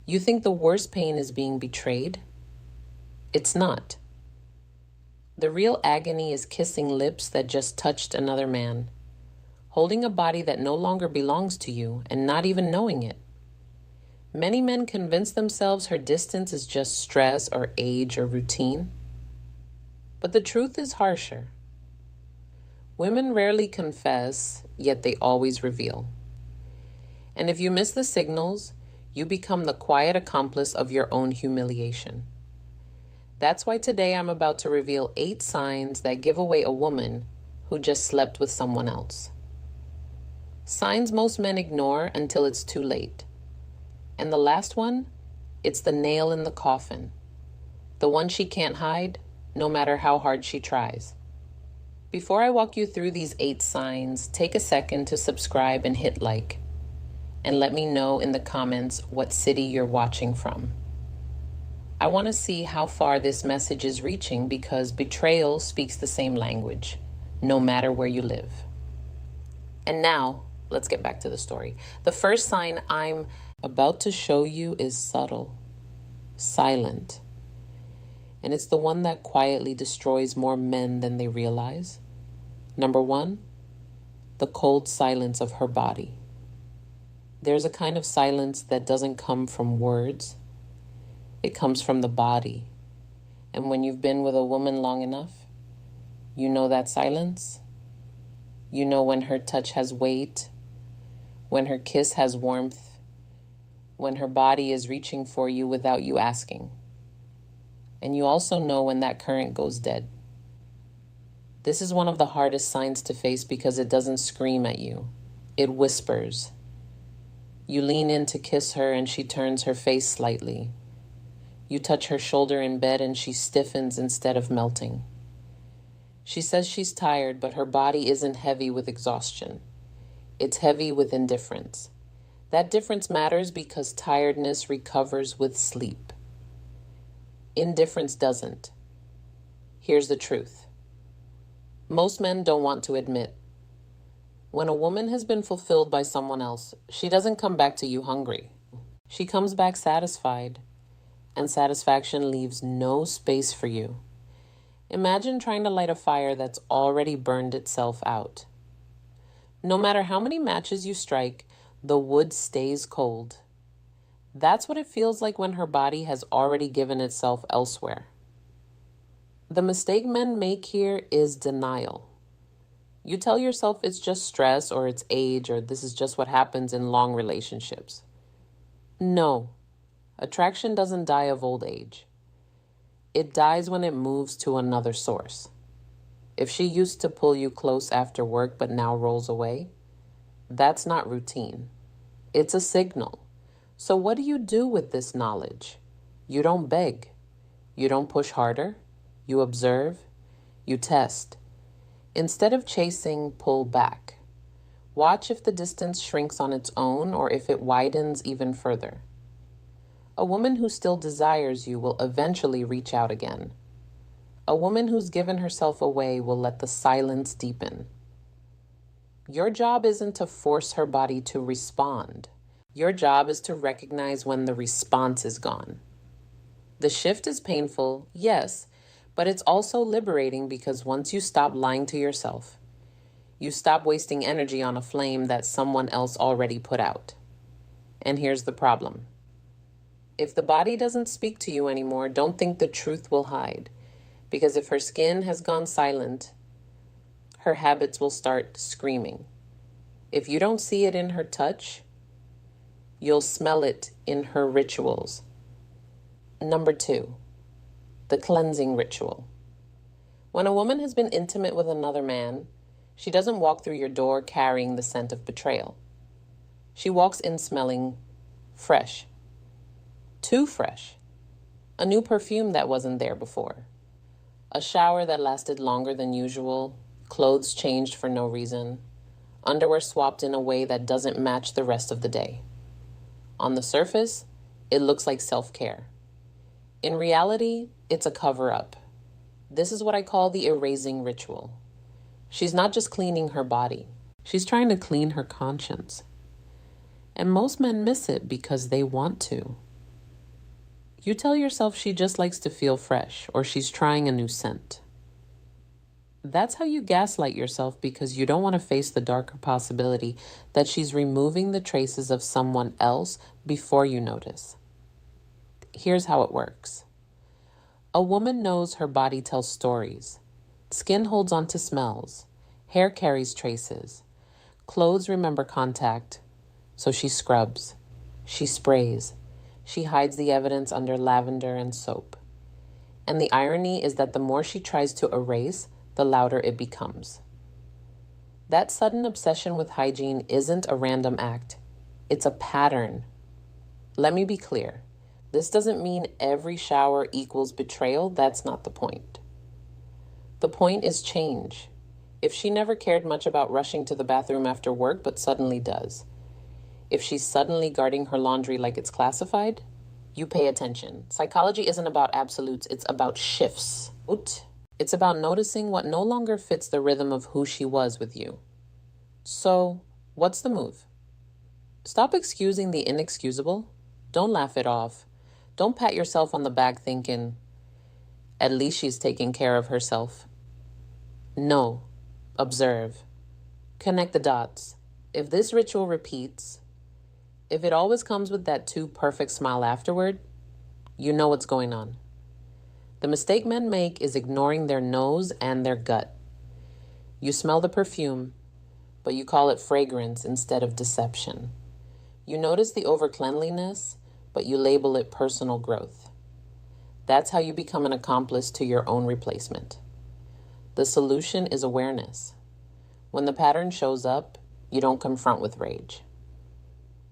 You think the worst pain is being betrayed? It's not. The real agony is kissing lips that just touched another man, holding a body that no longer belongs to you and not even knowing it. Many men convince themselves her distance is just stress or age or routine. But the truth is harsher. Women rarely confess, yet they always reveal. And if you miss the signals, you become the quiet accomplice of your own humiliation. That's why today I'm about to reveal 8 signs that give away a woman who just slept with someone else. Signs most men ignore until it's too late. And the last one, it's the nail in the coffin. The one she can't hide, no matter how hard she tries. Before I walk you through these 8 signs, take a second to subscribe and hit like. And let me know in the comments what city you're watching from. I want to see how far this message is reaching because betrayal speaks the same language, no matter where you live. And now, let's get back to the story. The first sign I'm about to show you is subtle, silent. And it's the one that quietly destroys more men than they realize. Number 1, the cold silence of her body. There's a kind of silence that doesn't come from words. It comes from the body. And when you've been with a woman long enough, you know that silence. You know when her touch has weight, when her kiss has warmth, when her body is reaching for you without you asking. And you also know when that current goes dead. This is one of the hardest signs to face because it doesn't scream at you. It whispers. You lean in to kiss her and she turns her face slightly. You touch her shoulder in bed and she stiffens instead of melting. She says she's tired, but her body isn't heavy with exhaustion. It's heavy with indifference. That difference matters because tiredness recovers with sleep. Indifference doesn't. Here's the truth. Most men don't want to admit. When a woman has been fulfilled by someone else, she doesn't come back to you hungry. She comes back satisfied, and satisfaction leaves no space for you. Imagine trying to light a fire that's already burned itself out. No matter how many matches you strike, the wood stays cold. That's what it feels like when her body has already given itself elsewhere. The mistake men make here is denial. You tell yourself it's just stress or it's age or this is just what happens in long relationships. No, attraction doesn't die of old age. It dies when it moves to another source. If she used to pull you close after work but now rolls away, that's not routine. It's a signal. So what do you do with this knowledge? You don't beg. You don't push harder. You observe. You test. Instead of chasing, pull back. Watch if the distance shrinks on its own or if it widens even further. A woman who still desires you will eventually reach out again. A woman who's given herself away will let the silence deepen. Your job isn't to force her body to respond. Your job is to recognize when the response is gone. The shift is painful, yes, but it's also liberating because once you stop lying to yourself, you stop wasting energy on a flame that someone else already put out. And here's the problem. If the body doesn't speak to you anymore, don't think the truth will hide. Because if her skin has gone silent, her habits will start screaming. If you don't see it in her touch, you'll smell it in her rituals. Number 2, the cleansing ritual. When a woman has been intimate with another man, she doesn't walk through your door carrying the scent of betrayal. She walks in smelling fresh. Too fresh. A new perfume that wasn't there before. A shower that lasted longer than usual. Clothes changed for no reason. Underwear swapped in a way that doesn't match the rest of the day. On the surface, it looks like self-care. In reality, it's a cover-up. This is what I call the erasing ritual. She's not just cleaning her body. She's trying to clean her conscience. And most men miss it because they want to. You tell yourself she just likes to feel fresh or she's trying a new scent. That's how you gaslight yourself because you don't want to face the darker possibility that she's removing the traces of someone else before you notice. Here's how it works. A woman knows her body tells stories. Skin holds on to smells. Hair carries traces. Clothes remember contact. So she scrubs. She sprays. She hides the evidence under lavender and soap. And the irony is that the more she tries to erase, the louder it becomes. That sudden obsession with hygiene isn't a random act. It's a pattern. Let me be clear. This doesn't mean every shower equals betrayal. That's not the point. The point is change. If she never cared much about rushing to the bathroom after work, but suddenly does. If she's suddenly guarding her laundry like it's classified, you pay attention. Psychology isn't about absolutes, it's about shifts. It's about noticing what no longer fits the rhythm of who she was with you. So, what's the move? Stop excusing the inexcusable. Don't laugh it off. Don't pat yourself on the back thinking, at least she's taking care of herself. No. Observe. Connect the dots. If this ritual repeats, if it always comes with that too perfect smile afterward, you know what's going on. The mistake men make is ignoring their nose and their gut. You smell the perfume, but you call it fragrance instead of deception. You notice the over-cleanliness, but you label it personal growth. That's how you become an accomplice to your own replacement. The solution is awareness. When the pattern shows up, you don't confront with rage.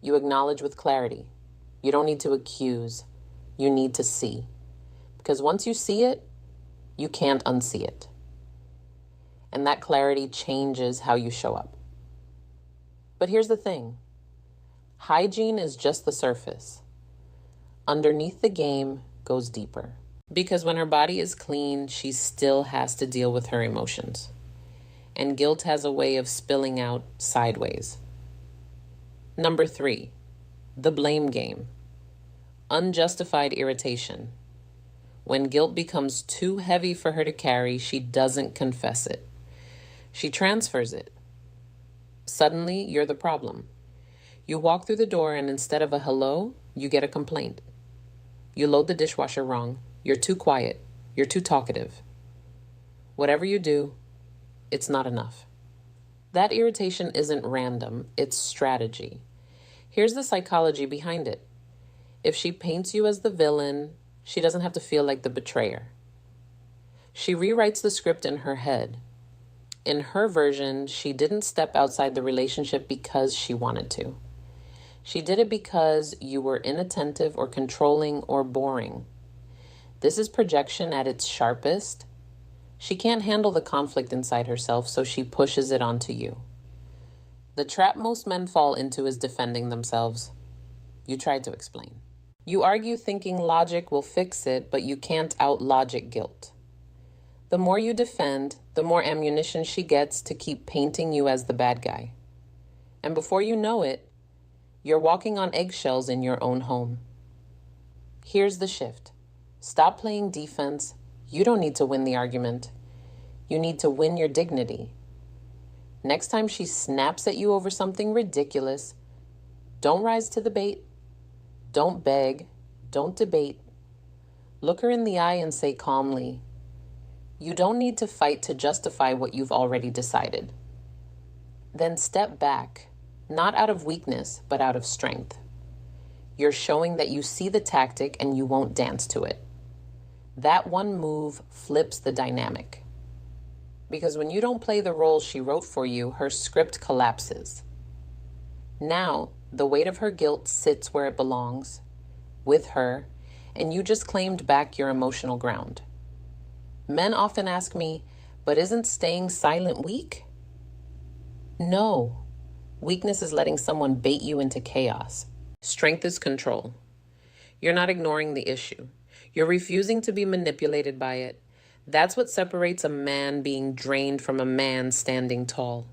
You acknowledge with clarity. You don't need to accuse. You need to see. Because once you see it, you can't unsee it. And that clarity changes how you show up. But here's the thing. Hygiene is just the surface. Underneath the game goes deeper. Because when her body is clean, she still has to deal with her emotions. And guilt has a way of spilling out sideways. Number 3, the blame game. Unjustified irritation. When guilt becomes too heavy for her to carry, she doesn't confess it. She transfers it. Suddenly, you're the problem. You walk through the door and instead of a hello, you get a complaint. You load the dishwasher wrong. You're too quiet. You're too talkative. Whatever you do, it's not enough. That irritation isn't random, it's strategy. Here's the psychology behind it. If she paints you as the villain, she doesn't have to feel like the betrayer. She rewrites the script in her head. In her version, she didn't step outside the relationship because she wanted to. She did it because you were inattentive or controlling or boring. This is projection at its sharpest. She can't handle the conflict inside herself, so she pushes it onto you. The trap most men fall into is defending themselves. You tried to explain. You argue thinking logic will fix it, but you can't out-logic guilt. The more you defend, the more ammunition she gets to keep painting you as the bad guy. And before you know it, you're walking on eggshells in your own home. Here's the shift. Stop playing defense. You don't need to win the argument. You need to win your dignity. Next time she snaps at you over something ridiculous, don't rise to the bait. Don't beg. Don't debate. Look her in the eye and say calmly, you don't need to fight to justify what you've already decided. Then step back, not out of weakness, but out of strength. You're showing that you see the tactic and you won't dance to it. That one move flips the dynamic. Because when you don't play the role she wrote for you, her script collapses. Now, the weight of her guilt sits where it belongs, with her, and you just claimed back your emotional ground. Men often ask me, but isn't staying silent weak? No. Weakness is letting someone bait you into chaos. Strength is control. You're not ignoring the issue. You're refusing to be manipulated by it. That's what separates a man being drained from a man standing tall.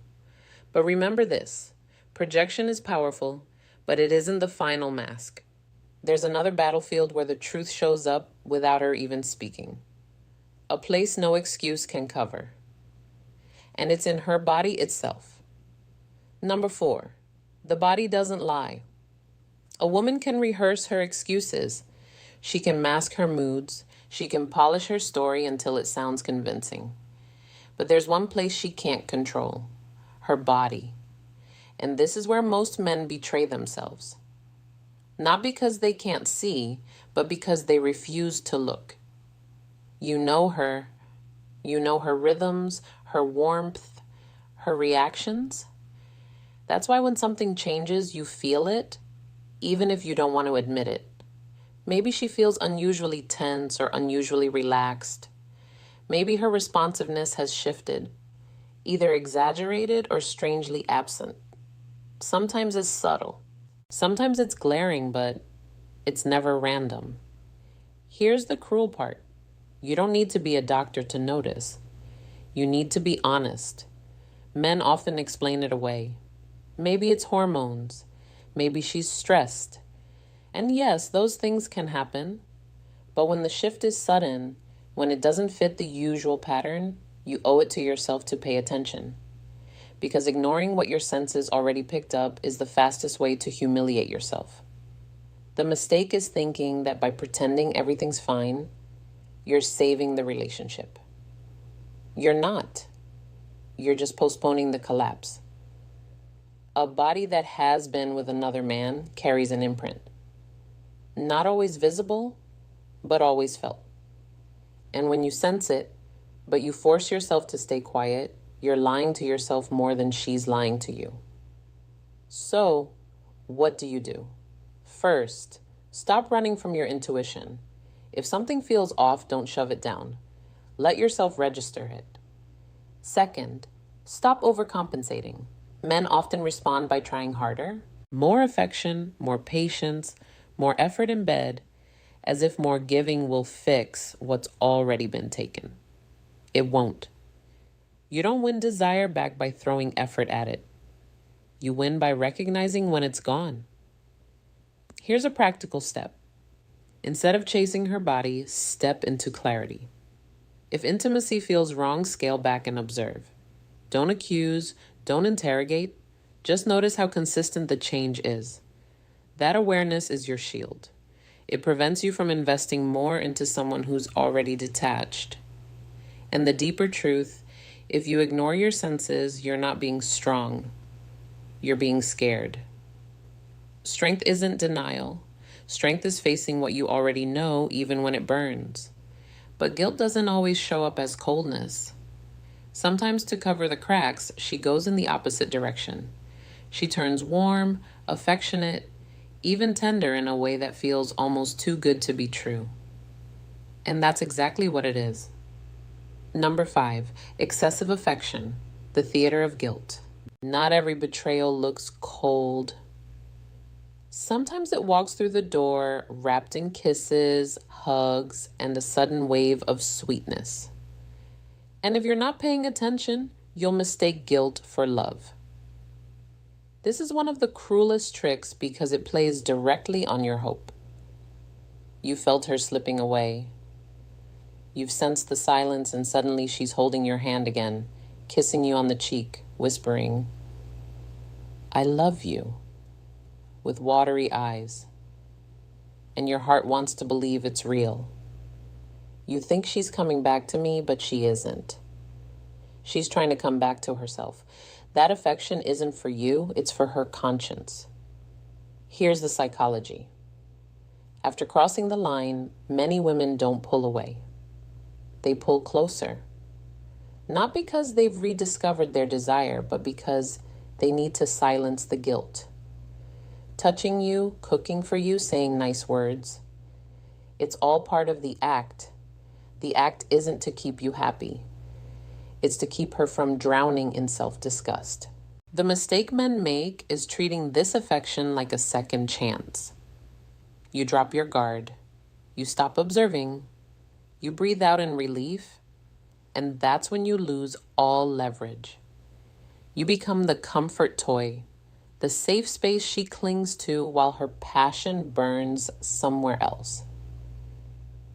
But remember this, projection is powerful, but it isn't the final mask. There's another battlefield where the truth shows up without her even speaking. A place no excuse can cover. And it's in her body itself. Number 4, the body doesn't lie. A woman can rehearse her excuses. She can mask her moods. She can polish her story until it sounds convincing. But there's one place she can't control: her body. And this is where most men betray themselves. Not because they can't see, but because they refuse to look. You know her. You know her rhythms, her warmth, her reactions. That's why when something changes, you feel it, even if you don't want to admit it. Maybe she feels unusually tense or unusually relaxed. Maybe her responsiveness has shifted, either exaggerated or strangely absent. Sometimes it's subtle. Sometimes it's glaring, but it's never random. Here's the cruel part. You don't need to be a doctor to notice. You need to be honest. Men often explain it away. Maybe it's hormones. Maybe she's stressed. And yes, those things can happen. But when the shift is sudden, when it doesn't fit the usual pattern, you owe it to yourself to pay attention. Because ignoring what your senses already picked up is the fastest way to humiliate yourself. The mistake is thinking that by pretending everything's fine, you're saving the relationship. You're not. You're just postponing the collapse. A body that has been with another man carries an imprint. Not always visible, but always felt. And when you sense it, but you force yourself to stay quiet, you're lying to yourself more than she's lying to you. So, what do? First, stop running from your intuition. If something feels off, don't shove it down. Let yourself register it. Second, stop overcompensating. Men often respond by trying harder. More affection, more patience, more effort in bed, as if more giving will fix what's already been taken. It won't. You don't win desire back by throwing effort at it. You win by recognizing when it's gone. Here's a practical step. Instead of chasing her body, step into clarity. If intimacy feels wrong, scale back and observe. Don't accuse, don't interrogate. Just notice how consistent the change is. That awareness is your shield. It prevents you from investing more into someone who's already detached. And the deeper truth, if you ignore your senses, you're not being strong. You're being scared. Strength isn't denial. Strength is facing what you already know, even when it burns. But guilt doesn't always show up as coldness. Sometimes to cover the cracks, she goes in the opposite direction. She turns warm, affectionate, even tender in a way that feels almost too good to be true. And that's exactly what it is. Number 5, excessive affection, the theater of guilt. Not every betrayal looks cold. Sometimes it walks through the door wrapped in kisses, hugs, and a sudden wave of sweetness. And if you're not paying attention, you'll mistake guilt for love. This is one of the cruelest tricks because it plays directly on your hope. You felt her slipping away. You've sensed the silence and suddenly she's holding your hand again, kissing you on the cheek, whispering, "I love you," with watery eyes. And your heart wants to believe it's real. You think she's coming back to me, but she isn't. She's trying to come back to herself. That affection isn't for you, it's for her conscience. Here's the psychology. After crossing the line, many women don't pull away. They pull closer. Not because they've rediscovered their desire, but because they need to silence the guilt. Touching you, cooking for you, saying nice words. It's all part of the act. The act isn't to keep you happy. It's to keep her from drowning in self-disgust. The mistake men make is treating this affection like a second chance. You drop your guard. You stop observing. You breathe out in relief. And that's when you lose all leverage. You become the comfort toy, the safe space she clings to while her passion burns somewhere else.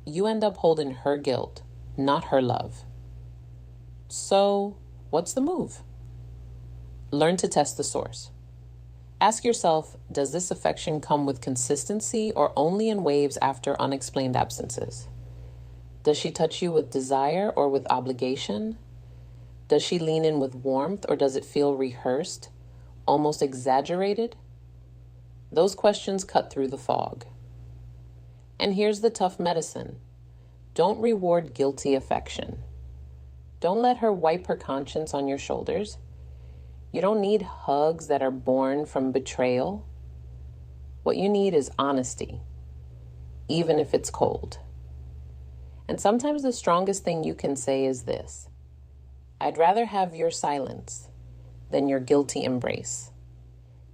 You end up holding her guilt, not her love. So, what's the move? Learn to test the source. Ask yourself, does this affection come with consistency or only in waves after unexplained absences? Does she touch you with desire or with obligation? Does she lean in with warmth or does it feel rehearsed, almost exaggerated? Those questions cut through the fog. And here's the tough medicine. Don't reward guilty affection. Don't let her wipe her conscience on your shoulders. You don't need hugs that are born from betrayal. What you need is honesty, even if it's cold. And sometimes the strongest thing you can say is this: I'd rather have your silence than your guilty embrace.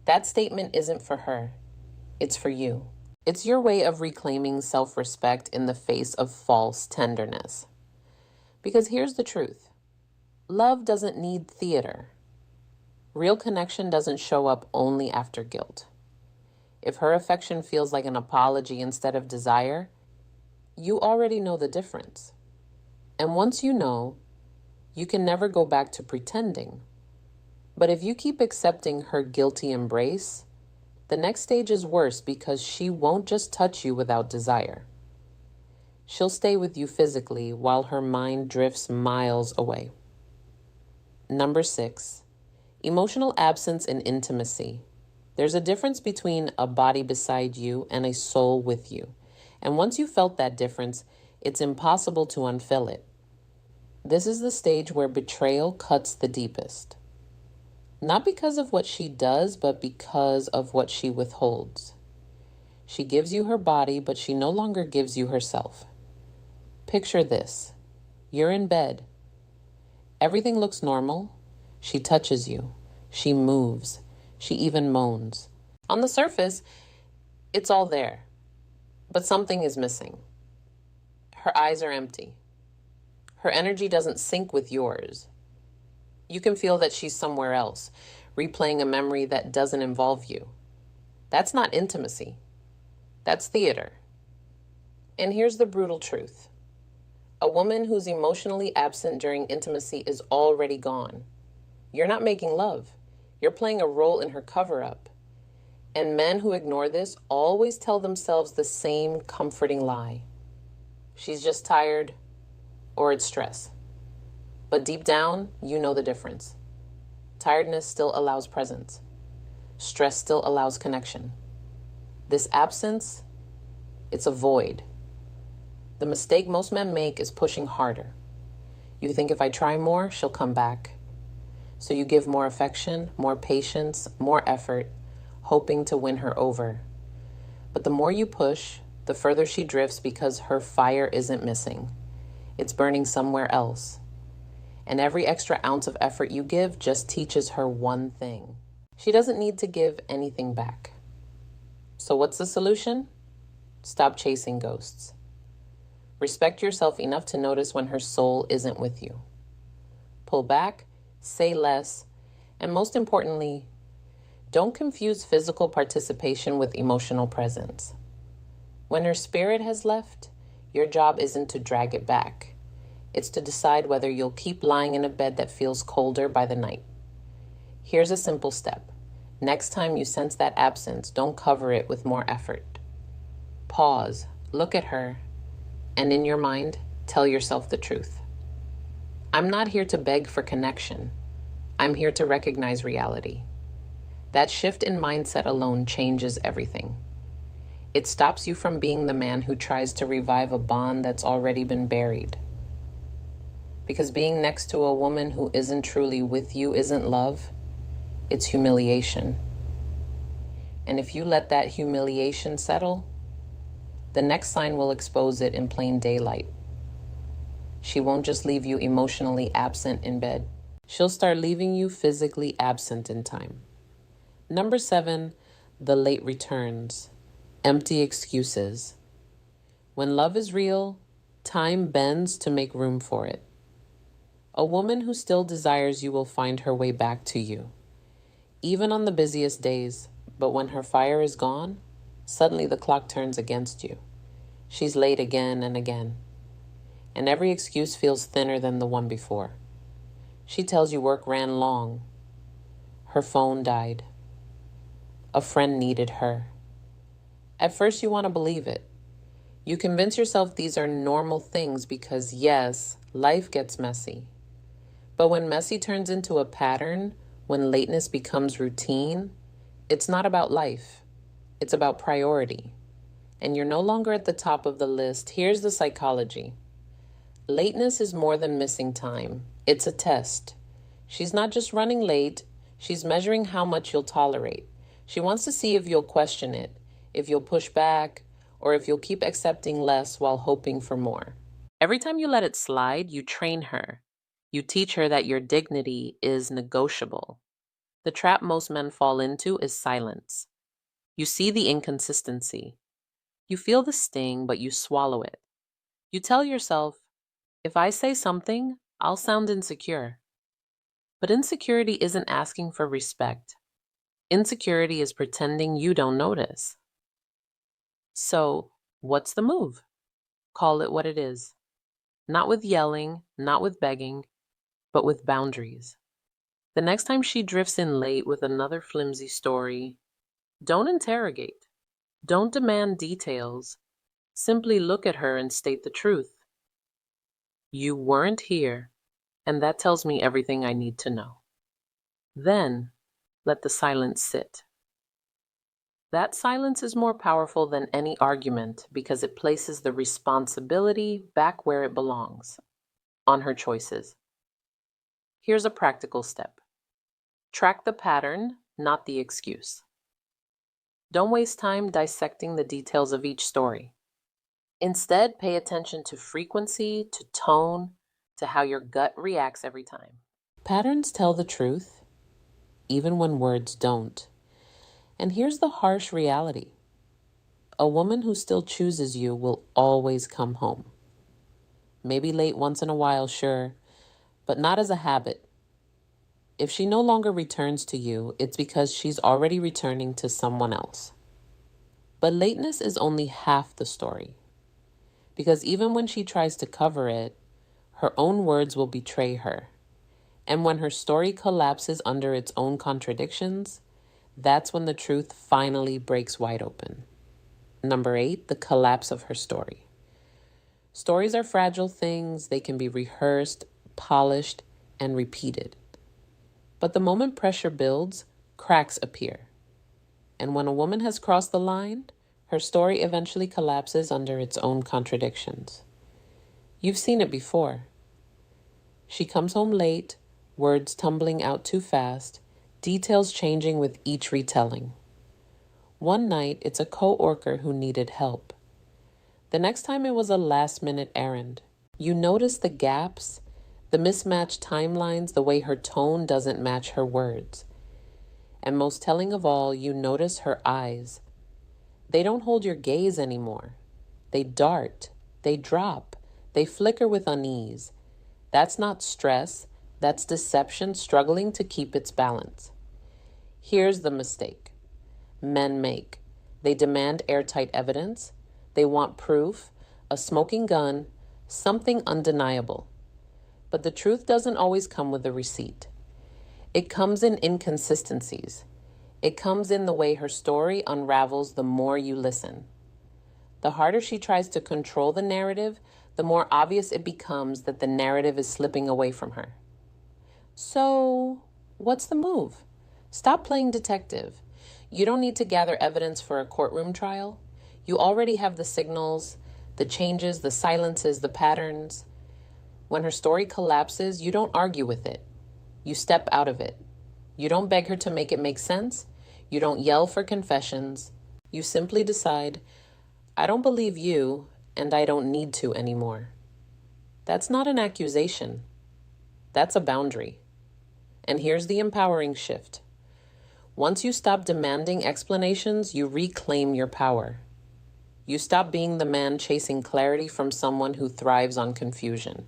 That statement isn't for her. It's for you. It's your way of reclaiming self-respect in the face of false tenderness. Because here's the truth. Love doesn't need theater. Real connection doesn't show up only after guilt. If her affection feels like an apology instead of desire, you already know the difference. And once you know, you can never go back to pretending. But if you keep accepting her guilty embrace, the next stage is worse because she won't just touch you without desire. She'll stay with you physically while her mind drifts miles away. Number 6, emotional absence in intimacy. There's a difference between a body beside you and a soul with you. And once you felt that difference, it's impossible to unfill it. This is the stage where betrayal cuts the deepest. Not because of what she does, but because of what she withholds. She gives you her body, but she no longer gives you herself. Picture this. You're in bed. Everything looks normal. She touches you. She moves. She even moans. On the surface, it's all there. But something is missing. Her eyes are empty. Her energy doesn't sync with yours. You can feel that she's somewhere else, replaying a memory that doesn't involve you. That's not intimacy. That's theater. And here's the brutal truth. A woman who's emotionally absent during intimacy is already gone. You're not making love. You're playing a role in her cover-up. And men who ignore this always tell themselves the same comforting lie. She's just tired, or it's stress. But deep down, you know the difference. Tiredness still allows presence. Stress still allows connection. This absence, it's a void. The mistake most men make is pushing harder. You think if I try more, she'll come back. So you give more affection, more patience, more effort, hoping to win her over. But the more you push, the further she drifts because her fire isn't missing. It's burning somewhere else. And every extra ounce of effort you give just teaches her one thing. She doesn't need to give anything back. So what's the solution? Stop chasing ghosts. Respect yourself enough to notice when her soul isn't with you. Pull back, say less, and most importantly, don't confuse physical participation with emotional presence. When her spirit has left, your job isn't to drag it back. It's to decide whether you'll keep lying in a bed that feels colder by the night. Here's a simple step. Next time you sense that absence, don't cover it with more effort. Pause, look at her, and in your mind, tell yourself the truth. I'm not here to beg for connection. I'm here to recognize reality. That shift in mindset alone changes everything. It stops you from being the man who tries to revive a bond that's already been buried. Because being next to a woman who isn't truly with you isn't love, it's humiliation. And if you let that humiliation settle, the next sign will expose it in plain daylight. She won't just leave you emotionally absent in bed. She'll start leaving you physically absent in time. Number 7, the late returns. Empty excuses. When love is real, time bends to make room for it. A woman who still desires you will find her way back to you, even on the busiest days. But when her fire is gone, suddenly the clock turns against you. She's late again and again, and every excuse feels thinner than the one before. She tells you work ran long, her phone died, a friend needed her. At first you want to believe it. You convince yourself these are normal things because, yes, life gets messy. But when messy turns into a pattern, when lateness becomes routine, it's not about life. It's about priority. And you're no longer at the top of the list. Here's the psychology. Lateness is more than missing time. It's a test. She's not just running late. She's measuring how much you'll tolerate. She wants to see if you'll question it, if you'll push back, or if you'll keep accepting less while hoping for more. Every time you let it slide, you train her. You teach her that your dignity is negotiable. The trap most men fall into is silence. You see the inconsistency. You feel the sting, but you swallow it. You tell yourself, if I say something, I'll sound insecure. But insecurity isn't asking for respect. Insecurity is pretending you don't notice. So, what's the move? Call it what it is. Not with yelling, not with begging, but with boundaries. The next time she drifts in late with another flimsy story, don't interrogate. Don't demand details. Simply look at her and state the truth. You weren't here, and that tells me everything I need to know. Then, let the silence sit. That silence is more powerful than any argument because it places the responsibility back where it belongs, on her choices. Here's a practical step. Track the pattern, not the excuse. Don't waste time dissecting the details of each story. Instead, pay attention to frequency, to tone, to how your gut reacts every time. Patterns tell the truth, even when words don't. And here's the harsh reality. A woman who still chooses you will always come home. Maybe late once in a while, sure, but not as a habit. If she no longer returns to you, it's because she's already returning to someone else. But lateness is only half the story. Because even when she tries to cover it, her own words will betray her. And when her story collapses under its own contradictions, that's when the truth finally breaks wide open. Number 8, the collapse of her story. Stories are fragile things. They can be rehearsed, polished, and repeated. But the moment pressure builds, cracks appear. And when a woman has crossed the line, her story eventually collapses under its own contradictions. You've seen it before. She comes home late, words tumbling out too fast, details changing with each retelling. One night, it's a co-worker who needed help. The next time it was a last-minute errand. You notice the gaps, the mismatched timelines, the way her tone doesn't match her words. And most telling of all, you notice her eyes. They don't hold your gaze anymore. They dart, they drop, they flicker with unease. That's not stress, that's deception struggling to keep its balance. Here's the mistake men make. They demand airtight evidence. They want proof, a smoking gun, something undeniable. But the truth doesn't always come with a receipt. It comes in inconsistencies. It comes in the way her story unravels the more you listen. The harder she tries to control the narrative, the more obvious it becomes that the narrative is slipping away from her. So, what's the move? Stop playing detective. You don't need to gather evidence for a courtroom trial. You already have the signals, the changes, the silences, the patterns. When her story collapses, you don't argue with it. You step out of it. You don't beg her to make it make sense. You don't yell for confessions. You simply decide, I don't believe you, and I don't need to anymore. That's not an accusation. That's a boundary. And here's the empowering shift. Once you stop demanding explanations, you reclaim your power. You stop being the man chasing clarity from someone who thrives on confusion.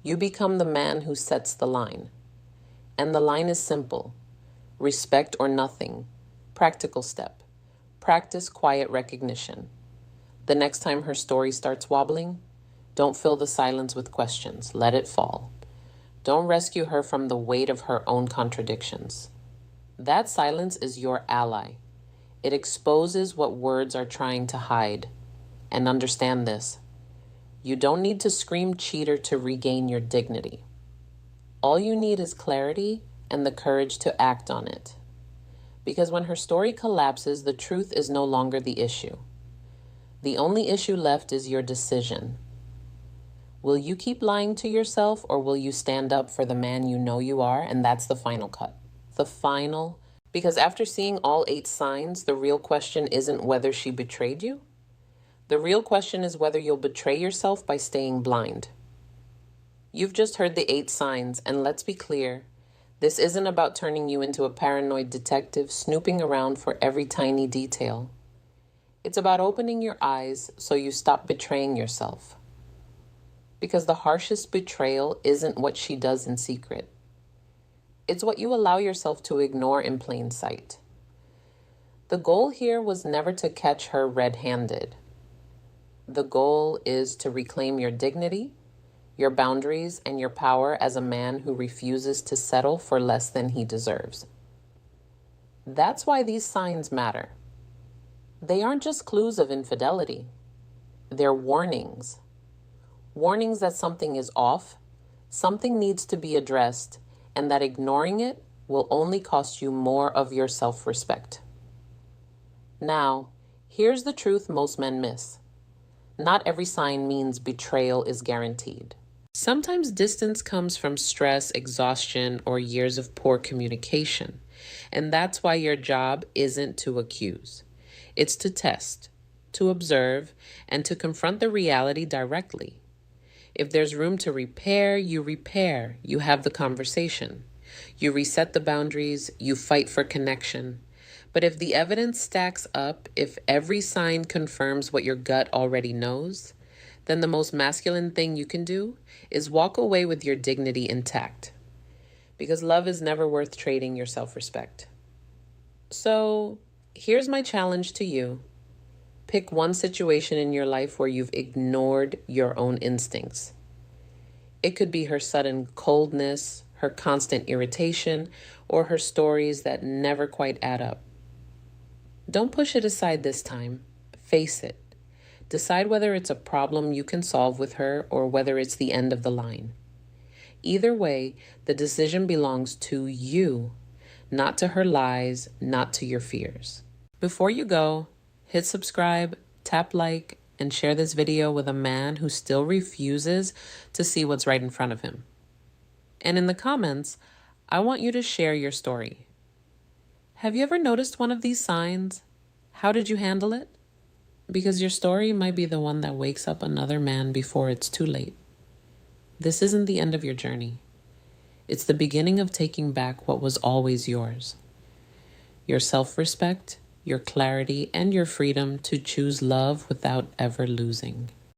You become the man who sets the line. And the line is simple. Respect or nothing. Practical step. Practice quiet recognition. The next time her story starts wobbling, don't fill the silence with questions. Let it fall. Don't rescue her from the weight of her own contradictions. That silence is your ally. It exposes what words are trying to hide. And understand this. You don't need to scream cheater to regain your dignity. All you need is clarity and the courage to act on it. Because when her story collapses, the truth is no longer the issue. The only issue left is your decision. Will you keep lying to yourself, or will you stand up for the man you know you are? And that's the final cut. Because after seeing all 8 signs, the real question isn't whether she betrayed you. The real question is whether you'll betray yourself by staying blind. You've just heard the 8 signs, and let's be clear, this isn't about turning you into a paranoid detective snooping around for every tiny detail. It's about opening your eyes so you stop betraying yourself. Because the harshest betrayal isn't what she does in secret. It's what you allow yourself to ignore in plain sight. The goal here was never to catch her red-handed. The goal is to reclaim your dignity, your boundaries, and your power as a man who refuses to settle for less than he deserves. That's why these signs matter. They aren't just clues of infidelity. They're warnings. Warnings that something is off, something needs to be addressed, and that ignoring it will only cost you more of your self-respect. Now, here's the truth most men miss. Not every sign means betrayal is guaranteed. Sometimes distance comes from stress, exhaustion, or years of poor communication. And that's why your job isn't to accuse. It's to test, to observe, and to confront the reality directly. If there's room to repair, you have the conversation. You reset the boundaries, you fight for connection. But if the evidence stacks up, if every sign confirms what your gut already knows, then the most masculine thing you can do is walk away with your dignity intact. Because love is never worth trading your self-respect. So, here's my challenge to you. Pick one situation in your life where you've ignored your own instincts. It could be her sudden coldness, her constant irritation, or her stories that never quite add up. Don't push it aside this time. Face it. Decide whether it's a problem you can solve with her or whether it's the end of the line. Either way, the decision belongs to you, not to her lies, not to your fears. Before you go, hit subscribe, tap like, and share this video with a man who still refuses to see what's right in front of him. And in the comments, I want you to share your story. Have you ever noticed one of these signs? How did you handle it? Because your story might be the one that wakes up another man before it's too late. This isn't the end of your journey. It's the beginning of taking back what was always yours. Your self-respect, your clarity, and your freedom to choose love without ever losing.